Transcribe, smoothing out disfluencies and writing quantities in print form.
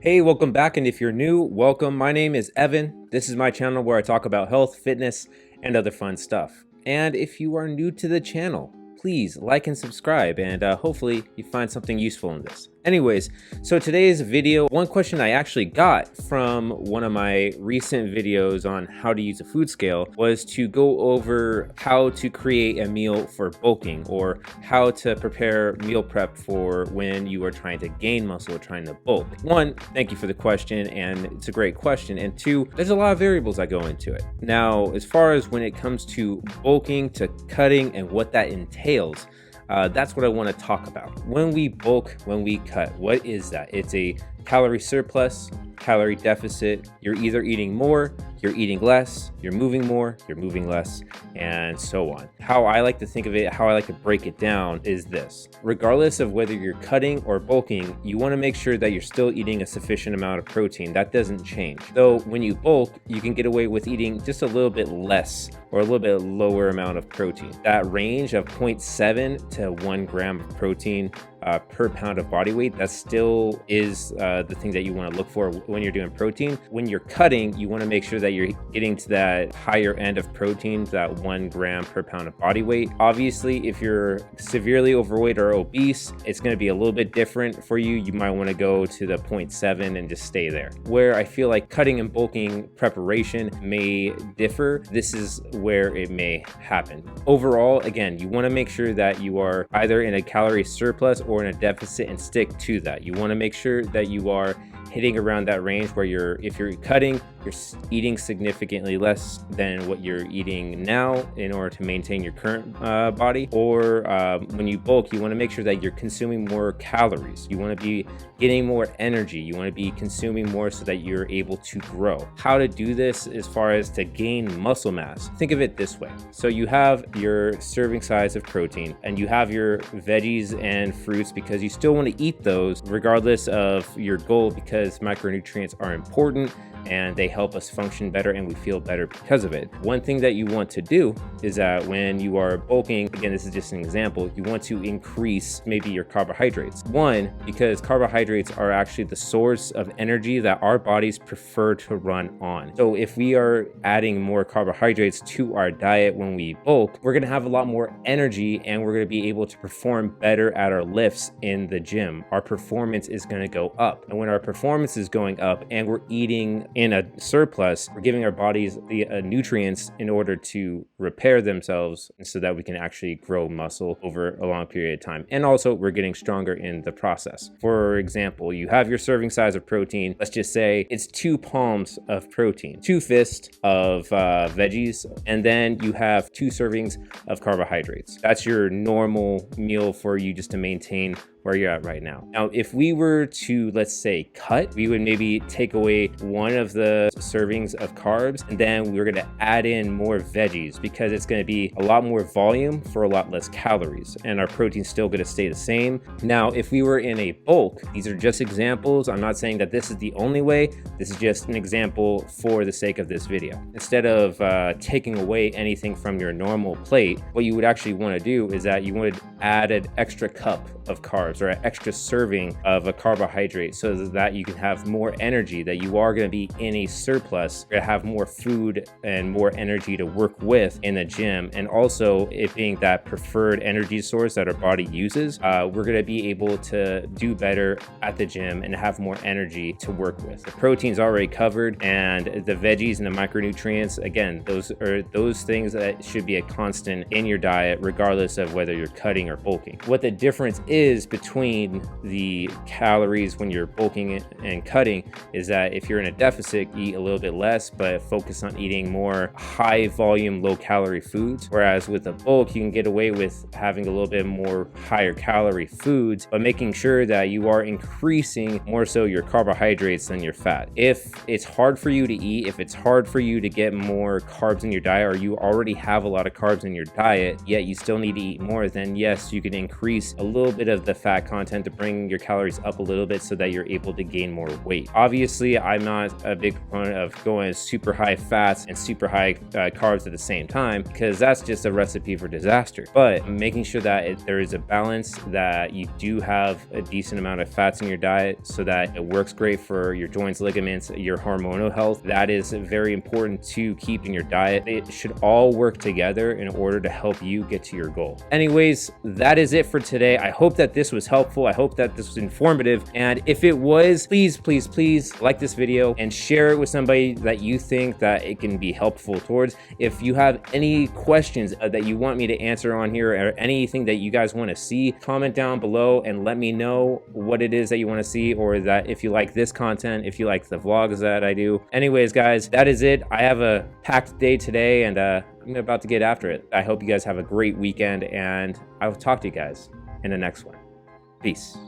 Hey, welcome back, and if you're new, welcome. My name is Evan. This is my channel where I talk about health, fitness, and other fun stuff. And if you are new to the channel, please like and subscribe, and hopefully you find something useful in this. Anyways, so today's video, one question I actually got from one of my recent videos on how to use a food scale was to go over how to create a meal for bulking, or how to prepare meal prep for when you are trying to gain muscle or trying to bulk. One, thank you for the question, and it's a great question. And two, there's a lot of variables that go into it. Now, as far as when it comes to bulking, to cutting, and what that entails, that's what I want to talk about. When we bulk, when we cut, what is that? It's a calorie surplus, calorie deficit. You're either eating more, you're eating less, you're moving more, you're moving less, and so on. How I like to think of it, how I like to break it down is this. Regardless of whether you're cutting or bulking, you want to make sure that you're still eating a sufficient amount of protein. That doesn't change. Though when you bulk, you can get away with eating just a little bit less or a little bit lower amount of protein. That range of 0.7 to 1 gram of protein per pound of body weight, that still is the thing that you want to look for when you're doing protein. When you're cutting, you want to make sure that you're getting to that higher end of protein, that 1 gram per pound of body weight. Obviously, if you're severely overweight or obese, it's going to be a little bit different for you. You might want to go to the 0.7 and just stay there. Where I feel like cutting and bulking preparation may differ, this is where it may happen. Overall, again, you want to make sure that you are either in a calorie surplus or in a deficit and stick to that. You want to make sure that you are hitting around that range where if you're cutting, you're eating significantly less than what you're eating now in order to maintain your current body. Or when you bulk, you want to make sure that you're consuming more calories. You want to be getting more energy. You want to be consuming more so that you're able to grow. How to do this as far as to gain muscle mass? Think of it this way. So you have your serving size of protein and you have your veggies and fruits, because you still want to eat those regardless of your goal, because micronutrients are important and they help us function better and we feel better because of it. One thing that you want to do is that when you are bulking, again, this is just an example, you want to increase maybe your carbohydrates. One, because carbohydrates are actually the source of energy that our bodies prefer to run on. So if we are adding more carbohydrates to our diet when we bulk, we're going to have a lot more energy and we're going to be able to perform better at our lifts in the gym. Our performance is going to go up. And when our performance is going up and we're eating in a surplus, we're giving our bodies the nutrients in order to repair themselves so that we can actually grow muscle over a long period of time. And also we're getting stronger in the process. For example, you have your serving size of protein. Let's just say it's 2 palms of protein, 2 fists of veggies, and then you have 2 servings of carbohydrates. That's your normal meal for you just to maintain where you're at right now. Now, if we were to, let's say, cut, we would maybe take away one of the servings of carbs, and then we're gonna add in more veggies, because it's gonna be a lot more volume for a lot less calories, and our protein's still gonna stay the same. Now, if we were in a bulk, these are just examples. I'm not saying that this is the only way. This is just an example for the sake of this video. Instead of taking away anything from your normal plate, what you would actually wanna do is that you would add an extra cup of carbs or an extra serving of a carbohydrate, so that you can have more energy, that you are going to be in a surplus. You're going to have more food and more energy to work with in the gym. And also, it being that preferred energy source that our body uses, we're going to be able to do better at the gym and have more energy to work with. The protein's already covered, and the veggies and the micronutrients, again, those are those things that should be a constant in your diet regardless of whether you're cutting or bulking. What the difference is between the calories when you're bulking and cutting is that if you're in a deficit, eat a little bit less, but focus on eating more high volume, low calorie foods. Whereas with a bulk, you can get away with having a little bit more higher calorie foods, but making sure that you are increasing more so your carbohydrates than your fat. If it's hard for you to eat, if it's hard for you to get more carbs in your diet, or you already have a lot of carbs in your diet, yet you still need to eat more, then yes, you can increase a little bit of the fat fat content to bring your calories up a little bit so that you're able to gain more weight. Obviously, I'm not a big proponent of going super high fats and super high carbs at the same time, because that's just a recipe for disaster. But making sure that there is a balance, that you do have a decent amount of fats in your diet so that it works great for your joints, ligaments, your hormonal health, that is very important to keep in your diet. It should all work together in order to help you get to your goal. Anyways, that is it for today. I hope that this was helpful. I hope that this was informative. And if it was, please like this video and share it with somebody that you think that it can be helpful towards. If you have any questions that you want me to answer on here, or anything that you guys want to see, comment down below and let me know what it is that you want to see, or that if you like this content, if you like the vlogs that I do. Anyways, guys, that is it. I have a packed day today, and I'm about to get after it. I hope you guys have a great weekend, and I will talk to you guys in the next one. Peace.